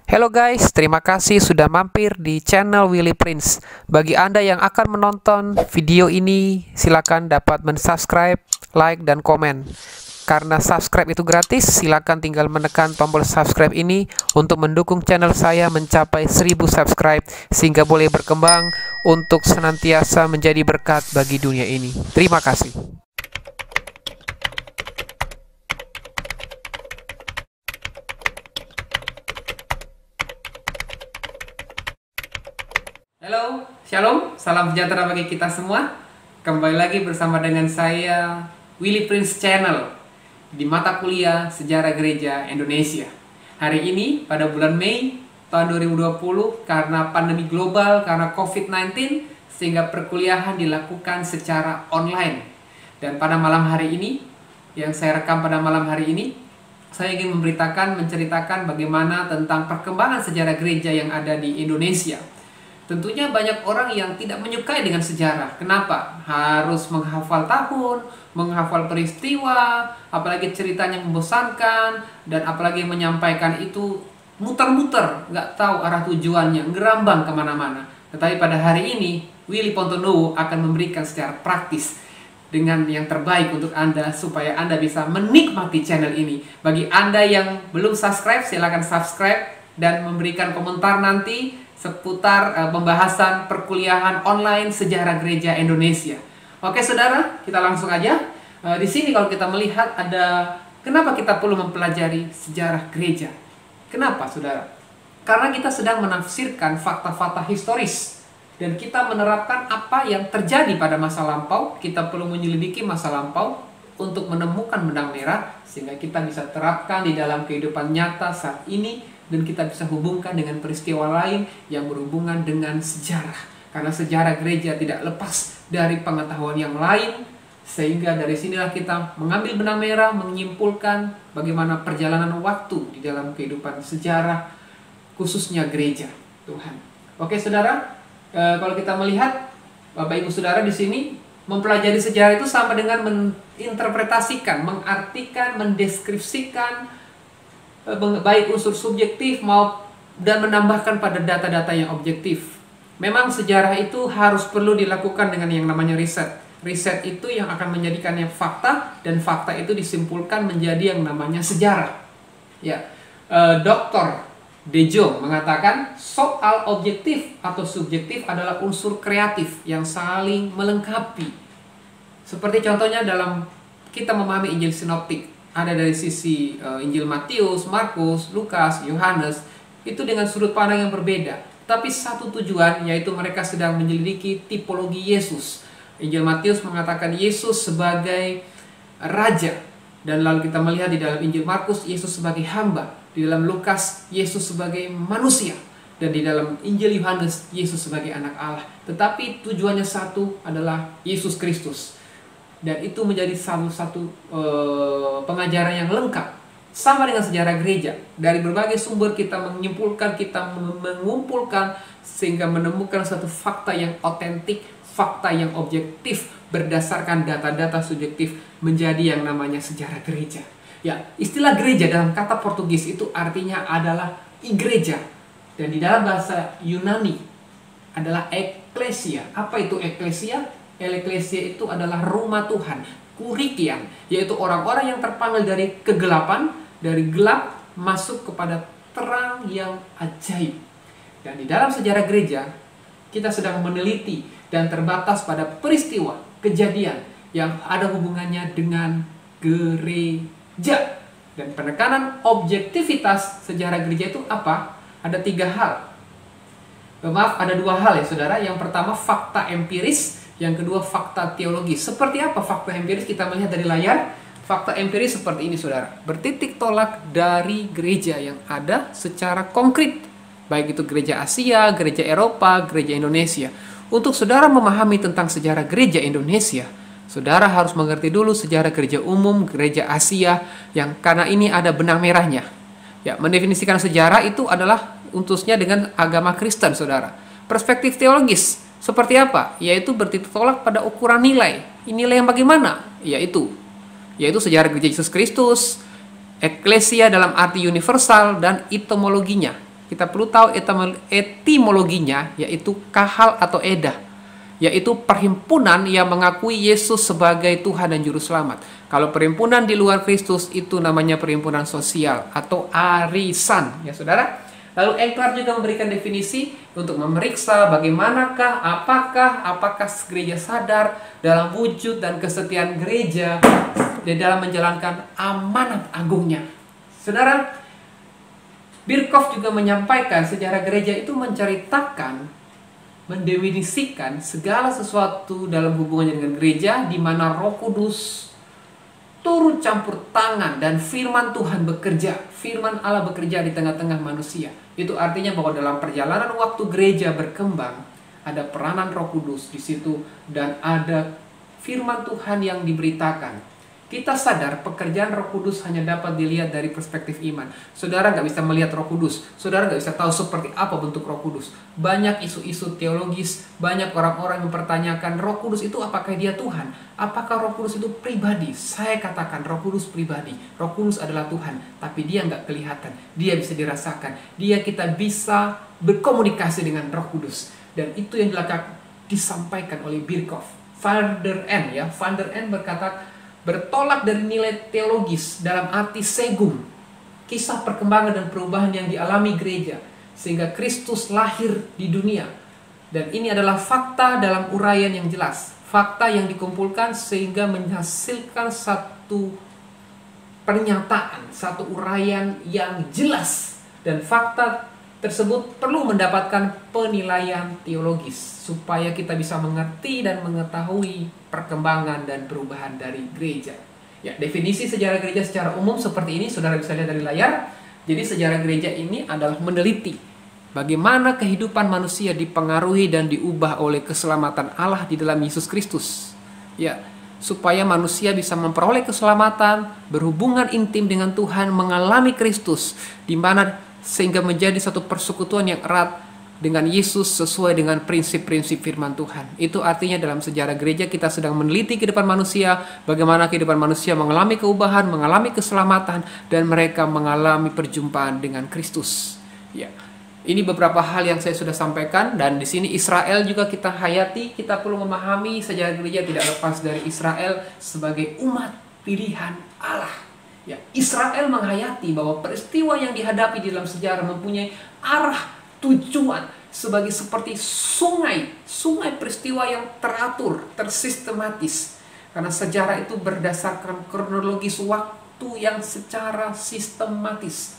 Hello guys, terima kasih sudah mampir di channel Willy Prince. Bagi Anda yang akan menonton video ini, silakan dapat mensubscribe, like, dan komen. Karena subscribe itu gratis, silakan tinggal menekan tombol subscribe ini untuk mendukung channel saya mencapai 1000 subscribe sehingga boleh berkembang untuk senantiasa menjadi berkat bagi dunia ini. Terima kasih. Halo, Shalom, salam sejahtera bagi kita semua. Kembali lagi bersama dengan saya, Willy Prince Channel, di mata kuliah Sejarah Gereja Indonesia. Hari ini, pada bulan Mei tahun 2020, karena pandemi global, karena COVID-19, sehingga perkuliahan dilakukan secara online. Dan pada malam hari ini, yang saya rekam pada malam hari ini, saya ingin menceritakan bagaimana tentang perkembangan sejarah gereja yang ada di Indonesia. Tentunya banyak orang yang tidak menyukai dengan sejarah. Kenapa? Harus menghafal tahun, menghafal peristiwa, apalagi ceritanya membosankan, dan apalagi menyampaikan itu muter-muter, nggak tahu arah tujuannya, ngerambang kemana-mana. Tetapi pada hari ini, Willy Pontonowo akan memberikan secara praktis dengan yang terbaik untuk Anda, supaya Anda bisa menikmati channel ini. Bagi Anda yang belum subscribe, silakan subscribe dan memberikan komentar nanti seputar pembahasan perkuliahan online sejarah gereja Indonesia. Oke saudara, kita langsung aja. Di sini kalau kita melihat ada kenapa kita perlu mempelajari sejarah gereja. Kenapa saudara? Karena kita sedang menafsirkan fakta-fakta historis dan kita menerapkan apa yang terjadi pada masa lampau. Kita perlu menyelidiki masa lampau untuk menemukan benang merah sehingga kita bisa terapkan di dalam kehidupan nyata saat ini. Dan kita bisa hubungkan dengan peristiwa lain yang berhubungan dengan sejarah. Karena sejarah gereja tidak lepas dari pengetahuan yang lain. Sehingga dari sinilah kita mengambil benang merah, menyimpulkan bagaimana perjalanan waktu di dalam kehidupan sejarah, khususnya gereja Tuhan. Oke saudara, kalau kita melihat Bapak Ibu Saudara di sini, mempelajari sejarah itu sama dengan menginterpretasikan, mengartikan, mendeskripsikan, baik unsur subjektif dan menambahkan pada data-data yang objektif. Memang sejarah itu harus perlu dilakukan dengan yang namanya riset. Riset itu yang akan menjadikannya fakta, dan fakta itu disimpulkan menjadi yang namanya sejarah. Ya, Dr. De Jong mengatakan soal objektif atau subjektif adalah unsur kreatif yang saling melengkapi. Seperti contohnya dalam kita memahami Injil Sinoptik. Ada dari sisi Injil Matius, Markus, Lukas, Yohanes, itu dengan sudut pandang yang berbeda. Tapi satu tujuan, yaitu mereka sedang menyelidiki tipologi Yesus. Injil Matius mengatakan Yesus sebagai raja. Dan lalu kita melihat di dalam Injil Markus, Yesus sebagai hamba. Di dalam Lukas, Yesus sebagai manusia. Dan di dalam Injil Yohanes, Yesus sebagai anak Allah. Tetapi tujuannya satu, adalah Yesus Kristus. Dan itu menjadi satu pengajaran yang lengkap. Sama dengan sejarah gereja. Dari berbagai sumber kita menyimpulkan, kita mengumpulkan, sehingga menemukan satu fakta yang otentik, fakta yang objektif, berdasarkan data-data subjektif, menjadi yang namanya sejarah gereja. Ya, istilah gereja dalam kata Portugis itu artinya adalah igreja. Dan di dalam bahasa Yunani adalah eklesia. Apa itu eklesia? Eklesia itu adalah rumah Tuhan, kurikian, yaitu orang-orang yang terpanggil dari kegelapan, dari gelap masuk kepada terang yang ajaib. Dan di dalam sejarah gereja, kita sedang meneliti dan terbatas pada peristiwa, kejadian yang ada hubungannya dengan gereja. Dan penekanan objektivitas sejarah gereja itu apa? Ada 3 hal. Ada 2 hal ya saudara. Yang pertama fakta empiris, yang kedua fakta teologis. Seperti apa fakta empiris? Kita melihat dari layar. Fakta empiris seperti ini saudara. Bertitik tolak dari gereja yang ada secara konkret. Baik itu gereja Asia, gereja Eropa, gereja Indonesia. Untuk saudara memahami tentang sejarah gereja Indonesia, saudara harus mengerti dulu sejarah gereja umum, gereja Asia, yang karena ini ada benang merahnya. Ya, mendefinisikan sejarah itu adalah untuknya dengan agama Kristen saudara. Perspektif teologis seperti apa? Yaitu bertitik tolak pada ukuran nilai. Nilai yang bagaimana? Yaitu sejarah gereja Yesus Kristus, eklesia dalam arti universal, dan etimologinya. kita perlu tahu etimologinya, yaitu kahal atau edah, yaitu perhimpunan yang mengakui Yesus sebagai Tuhan dan Juru Selamat. Kalau perhimpunan di luar Kristus itu namanya perhimpunan sosial atau arisan, ya saudara. Lalu Engklar juga memberikan definisi untuk memeriksa bagaimanakah, apakah gereja sadar dalam wujud dan kesetiaan gereja di dalam menjalankan amanat agungnya. Saudara, Birkhoff juga menyampaikan sejarah gereja itu menceritakan, mendefinisikan segala sesuatu dalam hubungannya dengan gereja di mana Roh Kudus turut campur tangan dan firman Tuhan bekerja, firman Allah bekerja di tengah-tengah manusia. Itu artinya bahwa dalam perjalanan waktu gereja berkembang, ada peranan Roh Kudus di situ dan ada firman Tuhan yang diberitakan. Kita sadar pekerjaan Roh Kudus hanya dapat dilihat dari perspektif iman. Saudara nggak bisa melihat Roh Kudus. Saudara nggak bisa tahu seperti apa bentuk Roh Kudus. Banyak isu-isu teologis, banyak orang-orang yang mempertanyakan Roh Kudus itu apakah dia Tuhan? Apakah Roh Kudus itu pribadi? Saya katakan Roh Kudus pribadi. Roh Kudus adalah Tuhan, tapi dia nggak kelihatan. Dia bisa dirasakan. Kita bisa berkomunikasi dengan Roh Kudus. Dan itu yang disampaikan oleh Birkhoff. Van der N berkata, bertolak dari nilai teologis dalam arti segum, kisah perkembangan dan perubahan yang dialami gereja sehingga Kristus lahir di dunia. Dan ini adalah fakta dalam uraian yang jelas, fakta yang dikumpulkan sehingga menghasilkan satu pernyataan, satu uraian yang jelas. Dan fakta tersebut perlu mendapatkan penilaian teologis supaya kita bisa mengerti dan mengetahui perkembangan dan perubahan dari gereja. Ya, definisi sejarah gereja secara umum seperti ini, saudara bisa lihat dari layar. Jadi sejarah gereja ini adalah meneliti bagaimana kehidupan manusia dipengaruhi dan diubah oleh keselamatan Allah di dalam Yesus Kristus. Ya, supaya manusia bisa memperoleh keselamatan, berhubungan intim dengan Tuhan, mengalami Kristus, di mana sehingga menjadi satu persekutuan yang erat dengan Yesus sesuai dengan prinsip-prinsip firman Tuhan. Itu artinya dalam sejarah gereja kita sedang meneliti kehidupan manusia, bagaimana kehidupan manusia mengalami keubahan, mengalami keselamatan, dan mereka mengalami perjumpaan dengan Kristus. Ya, ini beberapa hal yang saya sudah sampaikan, dan di sini Israel juga kita hayati. Kita perlu memahami sejarah gereja tidak lepas dari Israel sebagai umat pilihan Allah. Ya, Israel menghayati bahwa peristiwa yang dihadapi di dalam sejarah mempunyai arah tujuan sebagai seperti sungai peristiwa yang teratur, tersistematis. Karena sejarah itu berdasarkan kronologis waktu yang secara sistematis.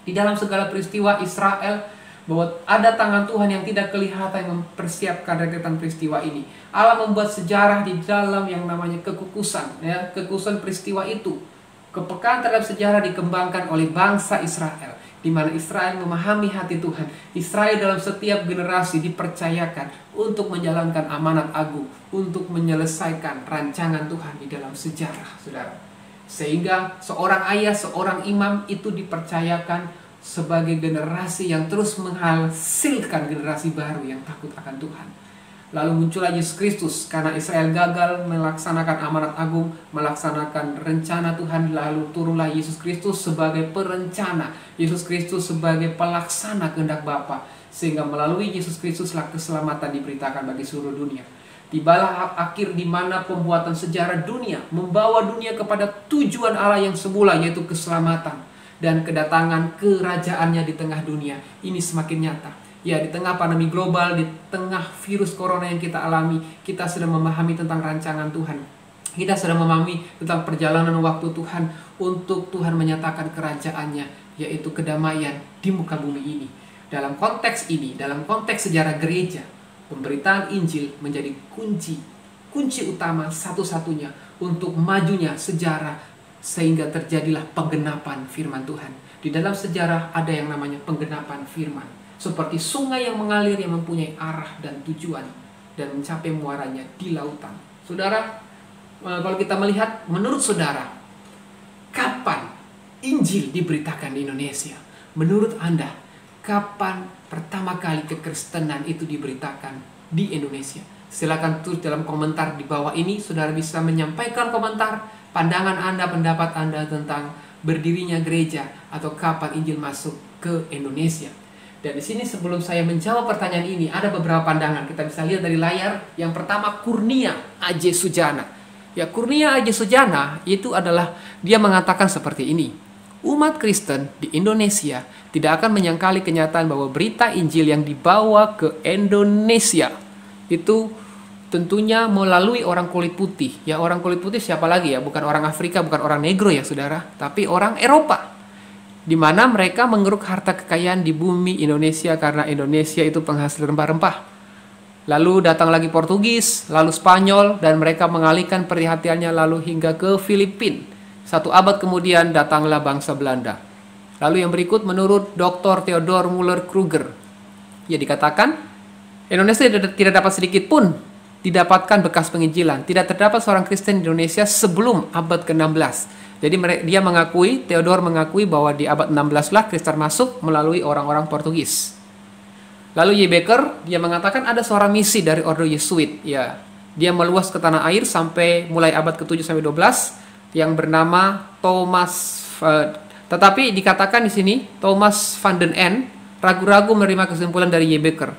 Di dalam segala peristiwa Israel, bahwa ada tangan Tuhan yang tidak kelihatan yang mempersiapkan rentetan peristiwa ini. Allah membuat sejarah di dalam yang namanya kekukusan, ya, kekukusan peristiwa itu. Kepekaan terhadap sejarah dikembangkan oleh bangsa Israel, di mana Israel memahami hati Tuhan. Israel dalam setiap generasi dipercayakan untuk menjalankan amanat agung, untuk menyelesaikan rancangan Tuhan di dalam sejarah, saudara. Sehingga seorang ayah, seorang imam itu dipercayakan sebagai generasi yang terus menghasilkan generasi baru yang takut akan Tuhan. Lalu muncullah Yesus Kristus karena Israel gagal melaksanakan amanat agung, melaksanakan rencana Tuhan. Lalu turunlah Yesus Kristus sebagai perencana, Yesus Kristus sebagai pelaksana kehendak Bapa, sehingga melalui Yesus Kristuslah keselamatan diberitakan bagi seluruh dunia. Tibalah akhir di mana pembuatan sejarah dunia membawa dunia kepada tujuan Allah yang semula, yaitu keselamatan dan kedatangan kerajaannya di tengah dunia. Ini semakin nyata. Ya, di tengah pandemi global, di tengah virus corona yang kita alami, kita sedang memahami tentang rancangan Tuhan. Kita sedang memahami tentang perjalanan waktu Tuhan untuk Tuhan menyatakan kerajaannya, yaitu kedamaian di muka bumi ini. Dalam konteks ini, dalam konteks sejarah gereja, pemberitaan Injil menjadi kunci utama satu-satunya untuk majunya sejarah, sehingga terjadilah penggenapan firman Tuhan. Di dalam sejarah ada yang namanya penggenapan firman. Seperti sungai yang mengalir yang mempunyai arah dan tujuan dan mencapai muaranya di lautan. Saudara, kalau kita melihat, menurut saudara, kapan Injil diberitakan di Indonesia? Menurut Anda, kapan pertama kali kekristenan itu diberitakan di Indonesia? Silakan tulis dalam komentar di bawah ini. Saudara bisa menyampaikan komentar, pandangan Anda, pendapat Anda tentang berdirinya gereja atau kapan Injil masuk ke Indonesia. Dan di sini sebelum saya menjawab pertanyaan ini, ada beberapa pandangan. Kita bisa lihat dari layar. Yang pertama, Kurnia A.J. Sujana. Ya, Kurnia A.J. Sujana itu adalah, dia mengatakan seperti ini. Umat Kristen di Indonesia tidak akan menyangkali kenyataan bahwa berita Injil yang dibawa ke Indonesia itu tentunya melalui orang kulit putih. Ya, orang kulit putih siapa lagi ya? Bukan orang Afrika, bukan orang negro ya saudara, tapi orang Eropa. Di mana mereka mengeruk harta kekayaan di bumi Indonesia karena Indonesia itu penghasil rempah-rempah. Lalu datang lagi Portugis, lalu Spanyol, dan mereka mengalihkan perhatiannya lalu hingga ke Filipina. 1 abad kemudian datanglah bangsa Belanda. Lalu yang berikut menurut Dr. Theodor Müller-Kruger, ya dikatakan Indonesia tidak dapat sedikit pun didapatkan bekas penginjilan. Tidak terdapat seorang Kristen di Indonesia sebelum abad ke-16. Jadi dia mengakui, Theodor mengakui bahwa di abad 16 lah Kristen masuk melalui orang-orang Portugis. Lalu Y. Beker, dia mengatakan ada seorang misi dari Ordo Yesuit. Ya, dia meluas ke tanah air sampai mulai abad ke-7 sampai 12 yang bernama Thomas. Tetapi dikatakan di sini Thomas van den Ende ragu-ragu menerima kesimpulan dari Y. Beker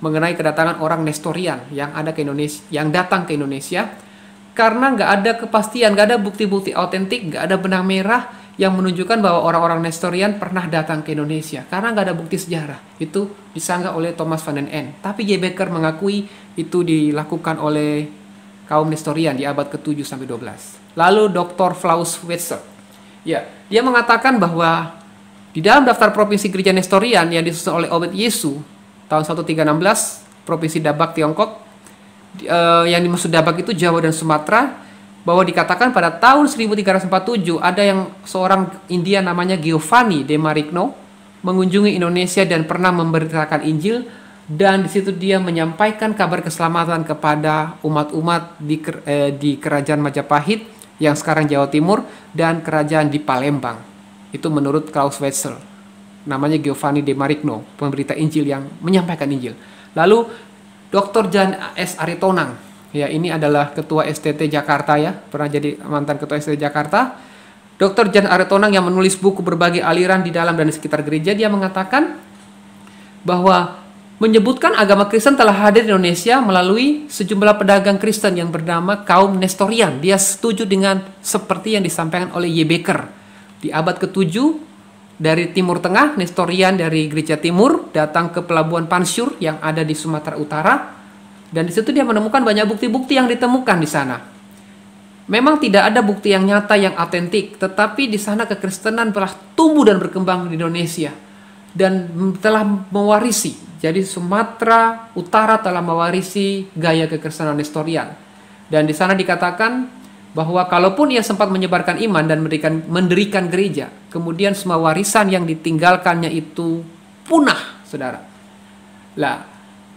mengenai kedatangan orang Nestorian yang ada ke Indonesia, yang datang ke Indonesia. Karena nggak ada kepastian, nggak ada bukti-bukti autentik, nggak ada benang merah yang menunjukkan bahwa orang-orang Nestorian pernah datang ke Indonesia. Karena nggak ada bukti sejarah. Itu disanggah oleh Thomas van den Ende. Tapi J. Beker mengakui itu dilakukan oleh kaum Nestorian di abad ke-7 sampai 12. Lalu Dr. Flaus Wetzel. Ya, dia mengatakan bahwa di dalam daftar provinsi gereja Nestorian yang disusun oleh Obed Yesu tahun 1316, Provinsi Dabak, Tiongkok, yang dimaksud Dabak itu Jawa dan Sumatera, bahwa dikatakan pada tahun 1347 ada yang seorang India namanya Giovanni de Marigno mengunjungi Indonesia dan pernah memberitakan Injil, dan di situ dia menyampaikan kabar keselamatan kepada umat-umat di kerajaan Majapahit yang sekarang Jawa Timur dan kerajaan di Palembang. Itu menurut Klaus Wetzel. Namanya Giovanni de Marigno, pemberita Injil yang menyampaikan Injil. Lalu Dr. Jan S. Aritonang, ya ini adalah ketua STT Jakarta ya, pernah jadi mantan ketua STT Jakarta. Dr. Jan Aritonang yang menulis buku berbagai aliran di dalam dan di sekitar gereja, dia mengatakan bahwa menyebutkan agama Kristen telah hadir di Indonesia melalui sejumlah pedagang Kristen yang bernama kaum Nestorian. Dia setuju dengan seperti yang disampaikan oleh Y. Beker. Di abad ke-7 dari Timur Tengah, Nestorian dari Gereja Timur datang ke Pelabuhan Pansyur yang ada di Sumatera Utara, dan di situ dia menemukan banyak bukti-bukti yang ditemukan di sana. Memang tidak ada bukti yang nyata yang autentik, tetapi di sana kekristenan telah tumbuh dan berkembang di Indonesia dan telah mewarisi. Jadi Sumatera Utara telah mewarisi gaya kekristenan Nestorian, dan di sana dikatakan bahwa kalaupun ia sempat menyebarkan iman dan mendirikan gereja, kemudian semua warisan yang ditinggalkannya itu punah, saudara. Lah,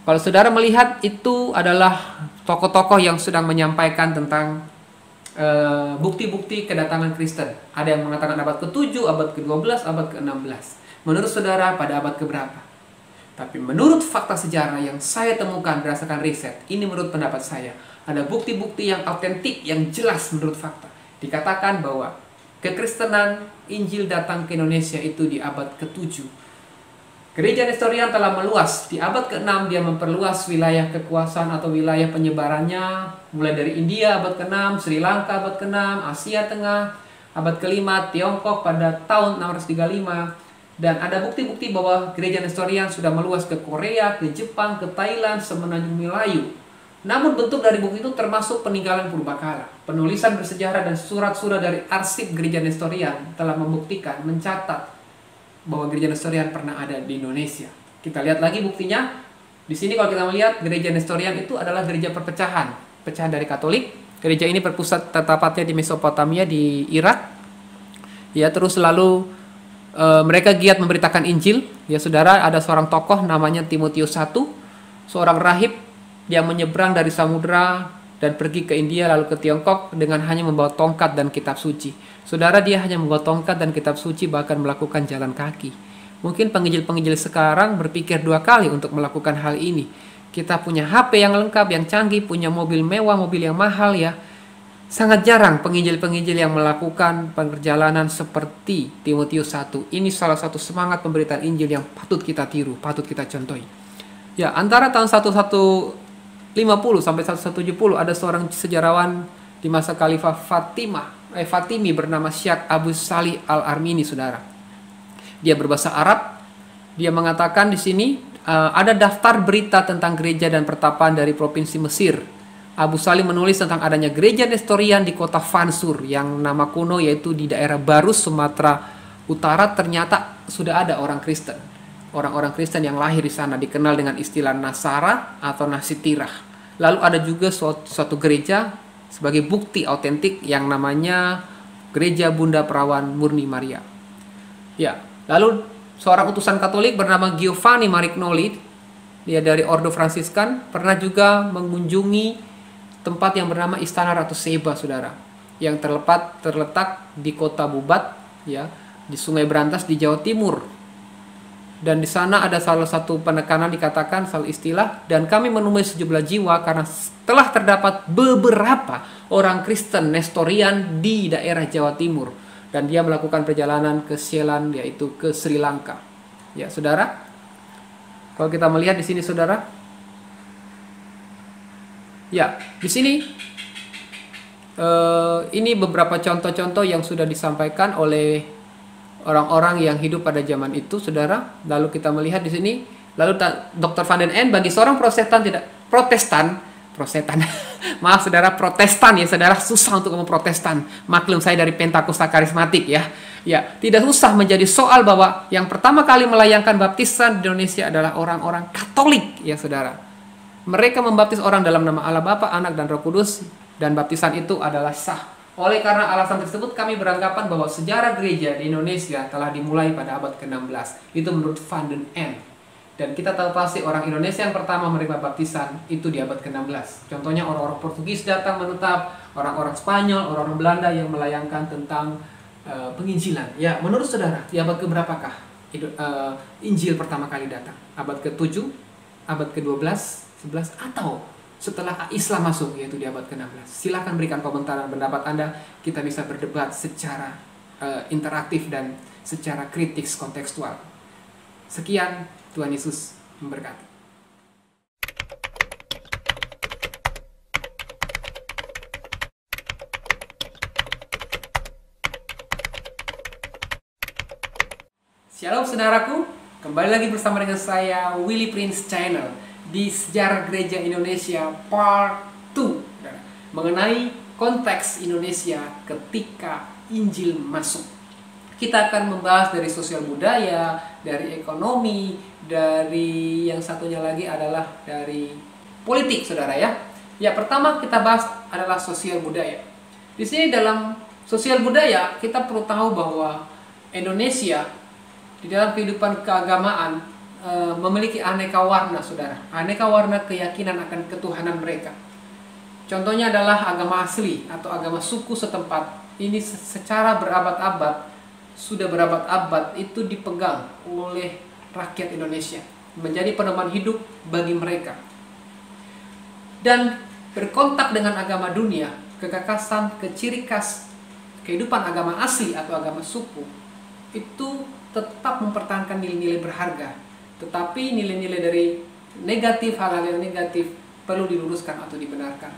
kalau saudara melihat itu adalah tokoh-tokoh yang sedang menyampaikan tentang bukti-bukti kedatangan Kristen. Ada yang mengatakan abad ke-7, abad ke-12, abad ke-16. Menurut saudara pada abad keberapa? Tapi menurut fakta sejarah yang saya temukan berdasarkan riset, ini menurut pendapat saya, ada bukti-bukti yang autentik, yang jelas menurut fakta. Dikatakan bahwa kekristenan Injil datang ke Indonesia itu di abad ke-7. Gereja Nestorian telah meluas. Di abad ke-6 dia memperluas wilayah kekuasaan atau wilayah penyebarannya, mulai dari India abad ke-6, Sri Lanka abad ke-6, Asia Tengah abad ke-5, Tiongkok pada tahun 635. Dan ada bukti-bukti bahwa gereja Nestorian sudah meluas ke Korea, ke Jepang, ke Thailand, semenanjung Melayu. Namun bentuk dari bukti itu termasuk peninggalan purbakala. Penulisan bersejarah dan surat-surat dari arsip gereja Nestorian telah membuktikan, mencatat bahwa gereja Nestorian pernah ada di Indonesia. Kita lihat lagi buktinya. Di sini kalau kita melihat gereja Nestorian itu adalah gereja perpecahan, pecahan dari Katolik. Gereja ini berpusat tepatnya di Mesopotamia di Irak. Ya, terus lalu mereka giat memberitakan Injil. Ya saudara, ada seorang tokoh namanya Timotius I, seorang rahib yang menyeberang dari samudera dan pergi ke India lalu ke Tiongkok dengan hanya membawa tongkat dan kitab suci. Saudara, dia hanya membawa tongkat dan kitab suci, bahkan melakukan jalan kaki. Mungkin penginjil-penginjil sekarang berpikir 2 kali untuk melakukan hal ini. Kita punya HP yang lengkap, yang canggih, punya mobil mewah, mobil yang mahal ya. Sangat jarang penginjil-penginjil yang melakukan perjalanan seperti Timotius 1. Ini salah satu semangat pemberitaan Injil yang patut kita tiru, patut kita contohi. Ya, antara tahun 1150 sampai 1170 ada seorang sejarawan di masa Khalifah Fatimi bernama Syekh Abu Salih Al-Armini, saudara. Dia berbahasa Arab. Dia mengatakan di sini ada daftar berita tentang gereja dan pertapaan dari provinsi Mesir. Abu Salih menulis tentang adanya gereja Nestorian di kota Fansur yang nama kuno yaitu di daerah Barus, Sumatera Utara. Ternyata sudah ada orang Kristen. Orang-orang Kristen yang lahir di sana dikenal dengan istilah Nasara atau Nasitirah. Lalu ada juga suatu gereja sebagai bukti autentik yang namanya Gereja Bunda Perawan Murni Maria. Ya, lalu seorang utusan Katolik bernama Giovanni Marignoli, dia dari Ordo Fransiskan, pernah juga mengunjungi tempat yang bernama Istana Ratu Seba, saudara, yang terletak di kota Bubat, ya, di Sungai Berantas di Jawa Timur. Dan di sana ada salah satu penekanan dikatakan salah istilah, dan kami menemui sejumlah jiwa karena telah terdapat beberapa orang Kristen Nestorian di daerah Jawa Timur, dan dia melakukan perjalanan ke Ceylon, yaitu ke Sri Lanka. Ya, saudara, kalau kita melihat di sini, saudara. Ya, di sini ini beberapa contoh-contoh yang sudah disampaikan oleh orang-orang yang hidup pada zaman itu, saudara. Lalu kita melihat di sini, lalu Dr. Van den End bagi seorang Protestan, maaf saudara, Protestan ya saudara, susah untuk ngomong Protestan. Maklum saya dari Pentakosta Karismatik ya. Ya, tidak susah menjadi soal bahwa yang pertama kali melayangkan baptisan di Indonesia adalah orang-orang Katolik ya saudara. Mereka membaptis orang dalam nama Allah Bapa, Anak, dan Roh Kudus, dan baptisan itu adalah sah. Oleh karena alasan tersebut, kami beranggapan bahwa sejarah gereja di Indonesia telah dimulai pada abad ke-16. Itu menurut Van den End. Dan kita tahu pasti orang Indonesia yang pertama menerima baptisan itu di abad ke-16. Contohnya orang-orang Portugis datang menetap, orang-orang Spanyol, orang-orang Belanda yang melayangkan tentang penginjilan. Ya, menurut saudara, di abad ke-berapakah Injil pertama kali datang? Abad ke-7, abad ke-12, 11, atau setelah Islam masuk, yaitu di abad ke-16. Silahkan berikan komentar dan pendapat Anda. Kita bisa berdebat secara interaktif dan secara kritis kontekstual. Sekian, Tuhan Yesus memberkati. Shalom saudaraku, kembali lagi bersama dengan saya Willy Prince Channel di Sejarah Gereja Indonesia Part 2 mengenai konteks Indonesia ketika Injil masuk. Kita akan membahas dari sosial budaya, dari ekonomi, dari yang satunya lagi adalah dari politik, saudara ya. Ya, pertama kita bahas adalah sosial budaya. Di sini dalam sosial budaya kita perlu tahu bahwa Indonesia di dalam kehidupan keagamaan memiliki aneka warna, saudara. Aneka warna keyakinan akan ketuhanan mereka. Contohnya adalah agama asli atau agama suku setempat. Ini secara berabad-abad, sudah berabad-abad itu dipegang oleh rakyat Indonesia, menjadi pedoman hidup bagi mereka. Dan berkontak dengan agama dunia, kekakasan, ciri khas kehidupan agama asli atau agama suku itu tetap mempertahankan nilai-nilai berharga. Tetapi nilai-nilai dari negatif, hal-hal yang negatif perlu diluruskan atau dibenarkan.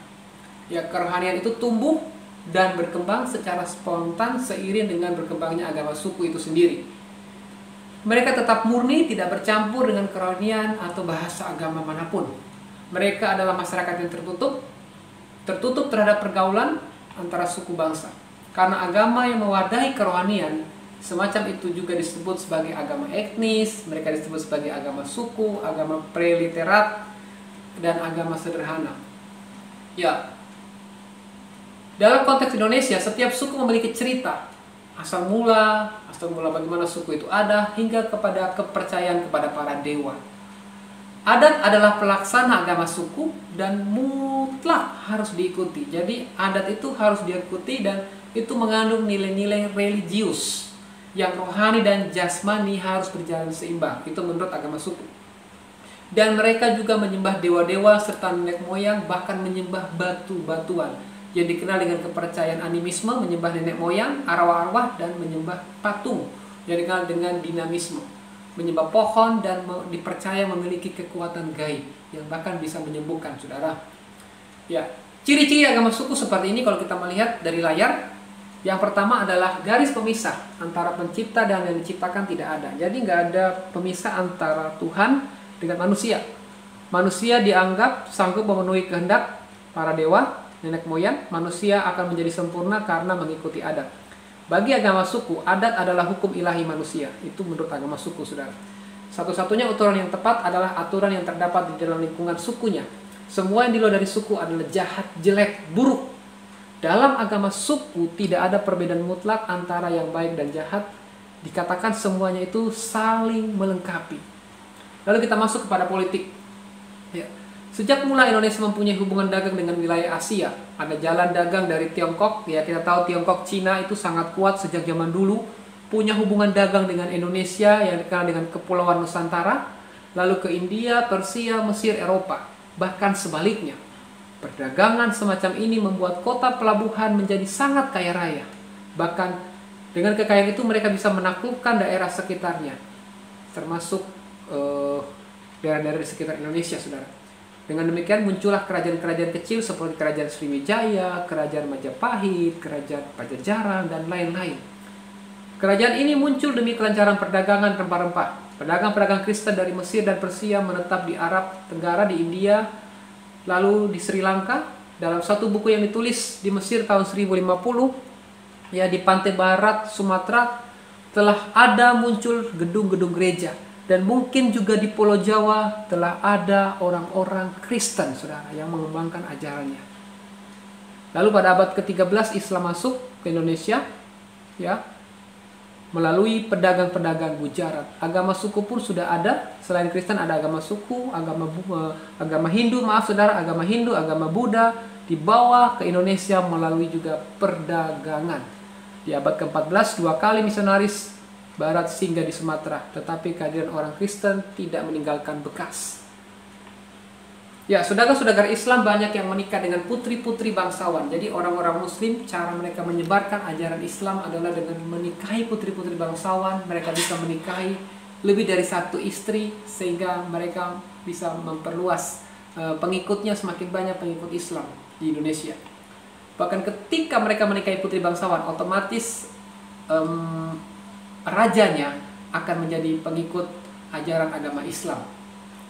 Ya, kerohanian itu tumbuh dan berkembang secara spontan seiring dengan berkembangnya agama suku itu sendiri. Mereka tetap murni, tidak bercampur dengan kerohanian atau bahasa agama manapun. Mereka adalah masyarakat yang tertutup terhadap pergaulan antara suku bangsa. Karena agama yang mewadahi kerohanian semacam itu juga disebut sebagai agama etnis, mereka disebut sebagai agama suku, agama preliterat, dan agama sederhana. Ya, dalam konteks Indonesia, setiap suku memiliki cerita, asal mula bagaimana suku itu ada, hingga kepada kepercayaan kepada para dewa. Adat adalah pelaksana agama suku dan mutlak harus diikuti. Jadi adat itu harus diikuti dan itu mengandung nilai-nilai religius yang rohani dan jasmani harus berjalan seimbang. Itu menurut agama suku. Dan mereka juga menyembah dewa-dewa serta nenek moyang, bahkan menyembah batu-batuan yang dikenal dengan kepercayaan animisme, menyembah nenek moyang, arwah-arwah, dan menyembah patung, yang dikenal dengan dinamisme, menyembah pohon dan dipercaya memiliki kekuatan gaib yang bahkan bisa menyembuhkan, saudara. Ya, ciri-ciri agama suku seperti ini kalau kita melihat dari layar, yang pertama adalah garis pemisah antara pencipta dan yang diciptakan tidak ada. Jadi nggak ada pemisah antara Tuhan dengan manusia. Manusia dianggap sanggup memenuhi kehendak para dewa, nenek moyang. Manusia akan menjadi sempurna karena mengikuti adat. Bagi agama suku, adat adalah hukum ilahi manusia. Itu menurut agama suku, saudara. Satu-satunya aturan yang tepat adalah aturan yang terdapat di dalam lingkungan sukunya. Semua yang di luar dari suku adalah jahat, jelek, buruk. Dalam agama suku tidak ada perbedaan mutlak antara yang baik dan jahat. Dikatakan semuanya itu saling melengkapi. Lalu kita masuk kepada politik. Ya. Sejak mula Indonesia mempunyai hubungan dagang dengan wilayah Asia. Ada jalan dagang dari Tiongkok. Ya, kita tahu Tiongkok, Cina itu sangat kuat sejak zaman dulu. Punya hubungan dagang dengan Indonesia yang dikenal dengan Kepulauan Nusantara. Lalu ke India, Persia, Mesir, Eropa. Bahkan sebaliknya. Perdagangan semacam ini membuat kota pelabuhan menjadi sangat kaya raya. Bahkan dengan kekayaan itu mereka bisa menaklukkan daerah sekitarnya. Termasuk daerah-daerah di sekitar Indonesia, saudara. Dengan demikian muncullah kerajaan-kerajaan kecil seperti Kerajaan Sriwijaya, Kerajaan Majapahit, Kerajaan Pajajaran, dan lain-lain. Kerajaan ini muncul demi kelancaran perdagangan rempah-rempah. Pedagang-pedagang Kristen dari Mesir dan Persia menetap di Arab Tenggara, di India, lalu di Sri Lanka. Dalam satu buku yang ditulis di Mesir tahun 1050, ya, di pantai barat Sumatera telah ada muncul gedung-gedung gereja. Dan mungkin juga di Pulau Jawa telah ada orang-orang Kristen, saudara, yang mengembangkan ajarannya. Lalu pada abad ke-13 Islam masuk ke Indonesia, ya, melalui pedagang-pedagang Gujarat. Agama suku pun sudah ada. Selain Kristen ada agama suku, agama Hindu, maaf saudara, agama Hindu, agama Buddha dibawa ke Indonesia melalui juga perdagangan. Di abad ke-14 2 kali misionaris Barat singgah di Sumatera, tetapi kehadiran orang Kristen tidak meninggalkan bekas. Ya, saudara-saudara Islam banyak yang menikah dengan putri-putri bangsawan. Jadi orang-orang Muslim, cara mereka menyebarkan ajaran Islam adalah dengan menikahi putri-putri bangsawan. Mereka bisa menikahi lebih dari satu istri, sehingga mereka bisa memperluas pengikutnya, semakin banyak pengikut Islam di Indonesia. Bahkan ketika mereka menikahi putri bangsawan, otomatis rajanya akan menjadi pengikut ajaran agama Islam.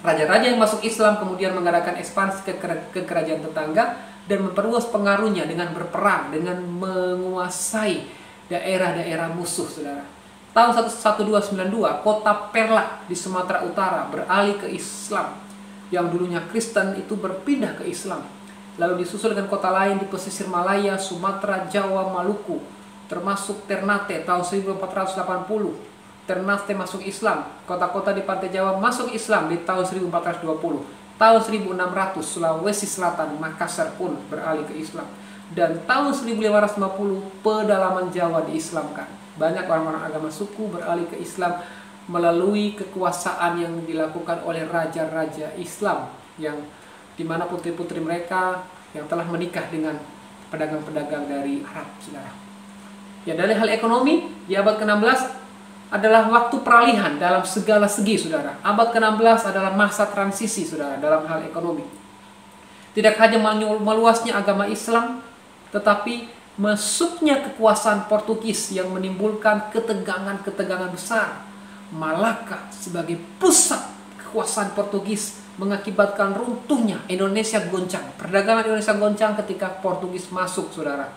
Raja-raja yang masuk Islam kemudian mengadakan ekspansi ke kerajaan tetangga dan memperluas pengaruhnya dengan berperang, dengan menguasai daerah-daerah musuh, saudara. Tahun 1292, kota Perlak di Sumatera Utara beralih ke Islam. Yang dulunya Kristen itu berpindah ke Islam. Lalu disusul dengan kota lain di pesisir Malaya, Sumatera, Jawa, Maluku, termasuk Ternate tahun 1480. Ternate masuk Islam. Kota-kota di pantai Jawa masuk Islam di tahun 1420. Tahun 1600 Sulawesi Selatan, Makassar pun beralih ke Islam. Dan tahun 1550 pedalaman Jawa diislamkan. Banyak orang-orang agama suku beralih ke Islam melalui kekuasaan yang dilakukan oleh raja-raja Islam, yang dimana putri-putri mereka yang telah menikah dengan pedagang-pedagang dari Arab, saudara. Ya, dari hal ekonomi, di abad ke-16 adalah waktu peralihan dalam segala segi, saudara. Abad ke-16 adalah masa transisi, saudara, dalam hal ekonomi. Tidak hanya meluasnya agama Islam, tetapi masuknya kekuasaan Portugis yang menimbulkan ketegangan-ketegangan besar. Malaka sebagai pusat kekuasaan Portugis mengakibatkan runtuhnya Indonesia goncang. Perdagangan Indonesia goncang ketika Portugis masuk, saudara.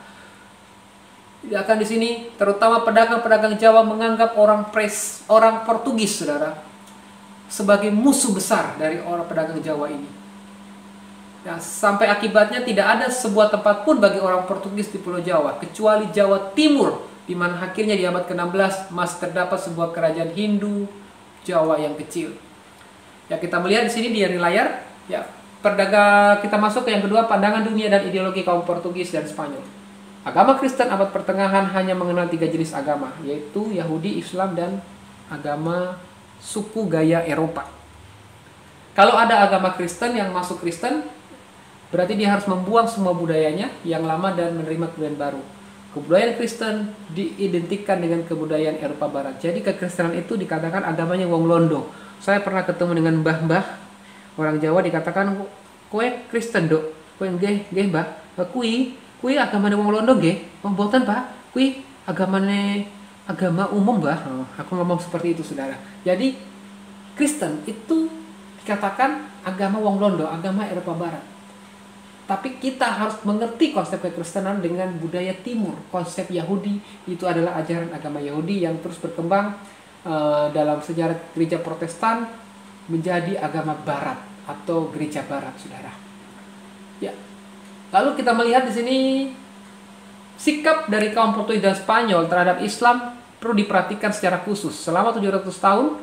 Akan di sini terutama pedagang-pedagang Jawa menganggap orang Portugis, saudara, sebagai musuh besar dari orang pedagang Jawa ini. Ya, sampai akibatnya tidak ada sebuah tempat pun bagi orang Portugis di Pulau Jawa kecuali Jawa Timur, di mana akhirnya di abad ke-16 masih terdapat sebuah kerajaan Hindu Jawa yang kecil. Ya, kita melihat di sini di layar, ya, kita masuk ke yang kedua, pandangan dunia dan ideologi kaum Portugis dan Spanyol. Agama Kristen abad pertengahan hanya mengenal 3 jenis agama, yaitu Yahudi, Islam, dan agama suku gaya Eropa. Kalau ada agama Kristen yang masuk Kristen, Berarti dia harus membuang semua budayanya yang lama dan menerima kebudayaan baru. Kebudayaan Kristen diidentikan dengan kebudayaan Eropa Barat. Jadi kekristenan itu dikatakan agamanya wong londo. Saya pernah ketemu dengan mbah-mbah orang Jawa, dikatakan kowe Kristen dok, kowe nggih mbah, kui agamane wong londo nggih. Oh mboten Pak, kui agama umum mbah. Aku ngomong seperti itu saudara. Jadi Kristen itu dikatakan agama wong londo, agama Eropa Barat. Tapi kita harus mengerti konsep kekristenan dengan budaya timur. Konsep Yahudi itu adalah ajaran agama Yahudi yang terus berkembang dalam sejarah gereja Protestan menjadi agama Barat atau gereja Barat, saudara. Ya. Lalu kita melihat di sini sikap dari kaum Portugis dan Spanyol terhadap Islam perlu diperhatikan secara khusus. Selama 700 tahun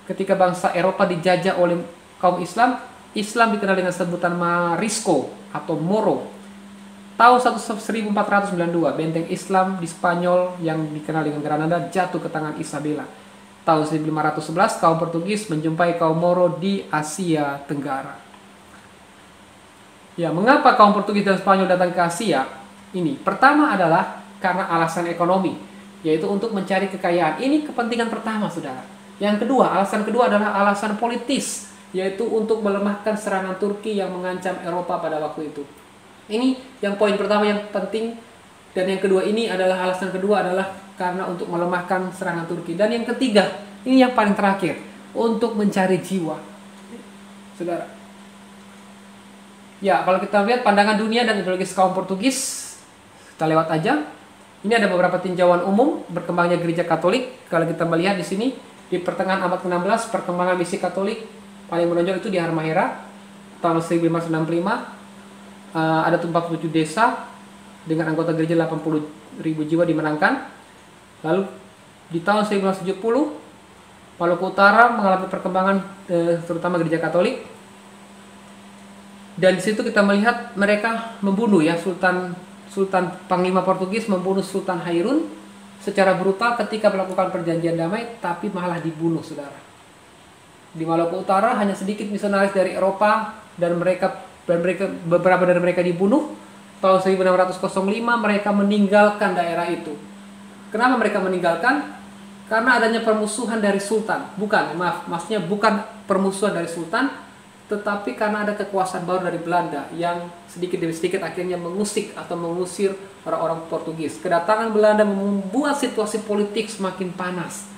ketika bangsa Eropa dijajah oleh kaum Islam, Islam dikenal dengan sebutan Morisco atau Moro. Tahun 1492, benteng Islam di Spanyol yang dikenal dengan Granada jatuh ke tangan Isabella. Tahun 1511, kaum Portugis menjumpai kaum Moro di Asia Tenggara. Ya, mengapa kaum Portugis dan Spanyol datang ke Asia? Ini, pertama adalah karena alasan ekonomi, yaitu untuk mencari kekayaan. Ini kepentingan pertama, saudara. Yang kedua, alasan kedua adalah alasan politis, yaitu untuk melemahkan serangan Turki yang mengancam Eropa pada waktu itu. Ini yang poin pertama yang penting, dan yang kedua ini adalah alasan kedua adalah karena untuk melemahkan serangan Turki. Dan yang ketiga, ini yang paling terakhir, untuk mencari jiwa. Saudara. Ya, kalau kita lihat pandangan dunia dan ideologis kaum Portugis, kita lewat aja. Ini ada beberapa tinjauan umum berkembangnya gereja Katolik. Kalau kita melihat di sini di pertengahan abad ke-16, perkembangan misi Katolik paling menonjol itu di Halmahera tahun 1565. Ada 47 desa dengan anggota gereja 80.000 jiwa dimenangkan. Lalu di tahun 1970 Maluku Utara mengalami perkembangan terutama gereja Katolik. Dan di situ kita melihat mereka membunuh ya Sultan Panglima Portugis membunuh Sultan Hairun secara brutal ketika melakukan perjanjian damai, tapi malah dibunuh, saudara. Di Maluku Utara hanya sedikit misionaris dari Eropa dan beberapa dari mereka dibunuh. Tahun 1605 mereka meninggalkan daerah itu. Kenapa mereka meninggalkan? Karena adanya permusuhan dari Sultan. Maksudnya bukan permusuhan dari Sultan, tetapi karena ada kekuasaan baru dari Belanda yang sedikit demi sedikit akhirnya mengusir orang-orang Portugis. Kedatangan Belanda membuat situasi politik semakin panas.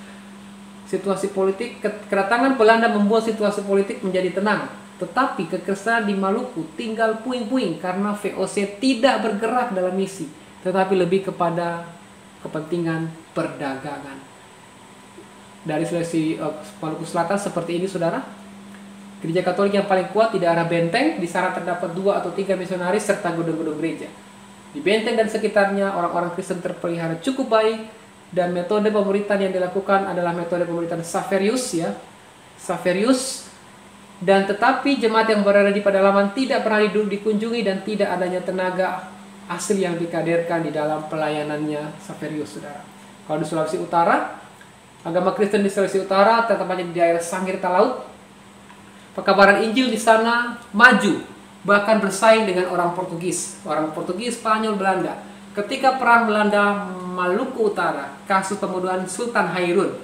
Kedatangan Belanda membuat situasi politik menjadi tenang. Tetapi kekristenan di Maluku tinggal puing-puing karena VOC tidak bergerak dalam misi, tetapi lebih kepada kepentingan perdagangan. Dari Sulawesi Maluku Selatan seperti ini, saudara. Gereja Katolik yang paling kuat di daerah Benteng, di sana terdapat 2 atau 3 misionaris serta gedung-gedung gereja. Di Benteng dan sekitarnya orang-orang Kristen terpelihara cukup baik, dan metode pemuritan yang dilakukan adalah metode pemuritan Xaverius ya. Xaverius. Dan tetapi jemaat yang berada di pedalaman tidak pernah dikunjungi dan tidak adanya tenaga asli yang dikaderkan di dalam pelayanannya Xaverius, saudara. Kalau di Sulawesi Utara, agama Kristen di Sulawesi Utara tetapnya di daerah Sangir Talaut. Pekabaran Injil di sana maju, bahkan bersaing dengan orang Portugis, Spanyol, Belanda. Ketika perang Belanda Maluku Utara, kasus pembunuhan Sultan Hairun,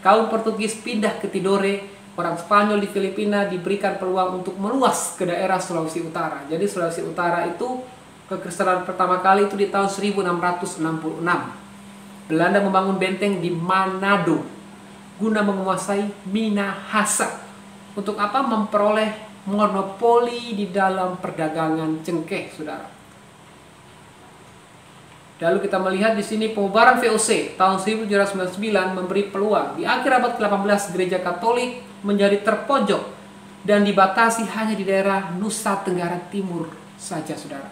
kaum Portugis pindah ke Tidore, orang Spanyol di Filipina diberikan peluang untuk meluas ke daerah Sulawesi Utara. Jadi Sulawesi Utara itu kekristenan pertama kali itu di tahun 1666. Belanda membangun benteng di Manado guna menguasai Minahasa. Untuk apa? Memperoleh monopoli di dalam perdagangan cengkeh, saudara. Lalu kita melihat di sini pembubaran VOC tahun 1799 memberi peluang di akhir abad ke-18 gereja Katolik menjadi terpojok dan dibatasi hanya di daerah Nusa Tenggara Timur saja, saudara.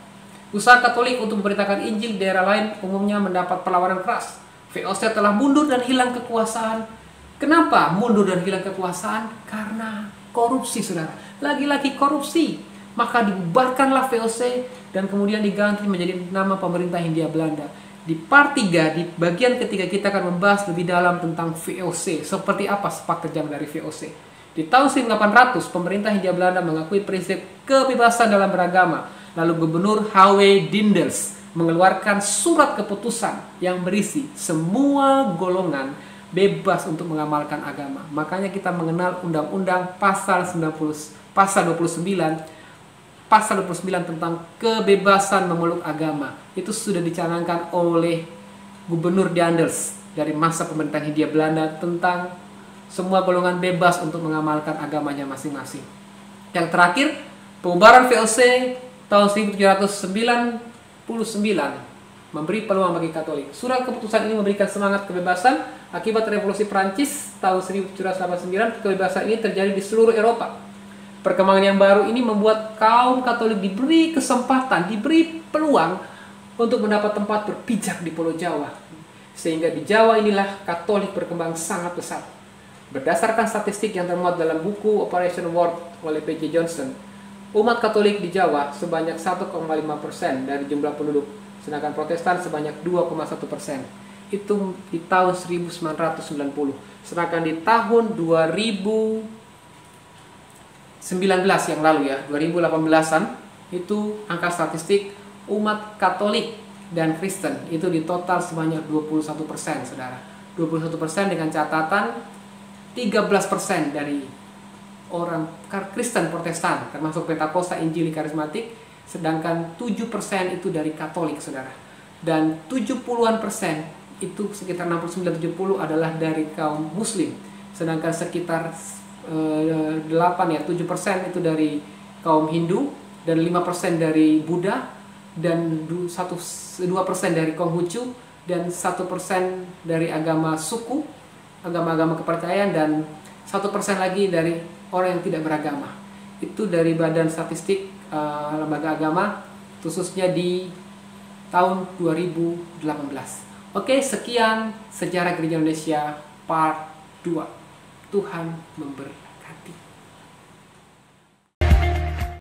Usaha Katolik untuk memberitakan Injil di daerah lain umumnya mendapat perlawanan keras. VOC telah mundur dan hilang kekuasaan. Kenapa mundur dan hilang kekuasaan? Karena korupsi, saudara. Lagi-lagi korupsi. Maka dibubarkanlah VOC dan kemudian diganti menjadi nama pemerintah Hindia Belanda. Di part 3, di bagian ketiga kita akan membahas lebih dalam tentang VOC. Seperti apa sepak terjang dari VOC. Di Di tahun 1800, pemerintah Hindia Belanda mengakui prinsip kebebasan dalam beragama. Lalu Gubernur H.W. Daendels mengeluarkan surat keputusan yang berisi semua golongan bebas untuk mengamalkan agama. Makanya kita mengenal Undang-Undang pasal 29 tentang kebebasan memeluk agama. Itu sudah dicanangkan oleh Gubernur Daendels dari masa pemerintahan Hindia Belanda tentang semua golongan bebas untuk mengamalkan agamanya masing-masing. Yang terakhir, pembubaran VOC tahun 1799 memberi peluang bagi Katolik. Surat keputusan ini memberikan semangat kebebasan. Akibat revolusi Prancis tahun 1789, kebebasan ini terjadi di seluruh Eropa. Perkembangan yang baru ini membuat kaum Katolik diberi kesempatan, diberi peluang untuk mendapat tempat berpijak di Pulau Jawa. Sehingga di Jawa inilah Katolik berkembang sangat pesat. Berdasarkan statistik yang termuat dalam buku Operation World oleh P.J. Johnson, umat Katolik di Jawa sebanyak 1,5% dari jumlah penduduk, sedangkan Protestan sebanyak 2,1%. Itu di tahun 1990. Sedangkan di tahun 2019 yang lalu ya, 2018an, itu angka statistik umat Katolik dan Kristen itu di total sebanyak 21%, saudara. 21% dengan catatan 13% dari orang Kristen Protestan, termasuk Pentakosta, Injili, Karismatik, sedangkan 7% itu dari Katolik, saudara. Dan 70-an% itu sekitar 69-70 adalah dari kaum Muslim, sedangkan sekitar 7% itu dari kaum Hindu, dan 5% dari Buddha, dan 2% dari Konghucu, dan 1% dari agama suku, agama-agama kepercayaan, dan 1% lagi dari orang yang tidak beragama. Itu dari Badan Statistik Lembaga Agama, khususnya di tahun 2018. Oke, sekian Sejarah Gereja Indonesia Part 2. Tuhan memberkati.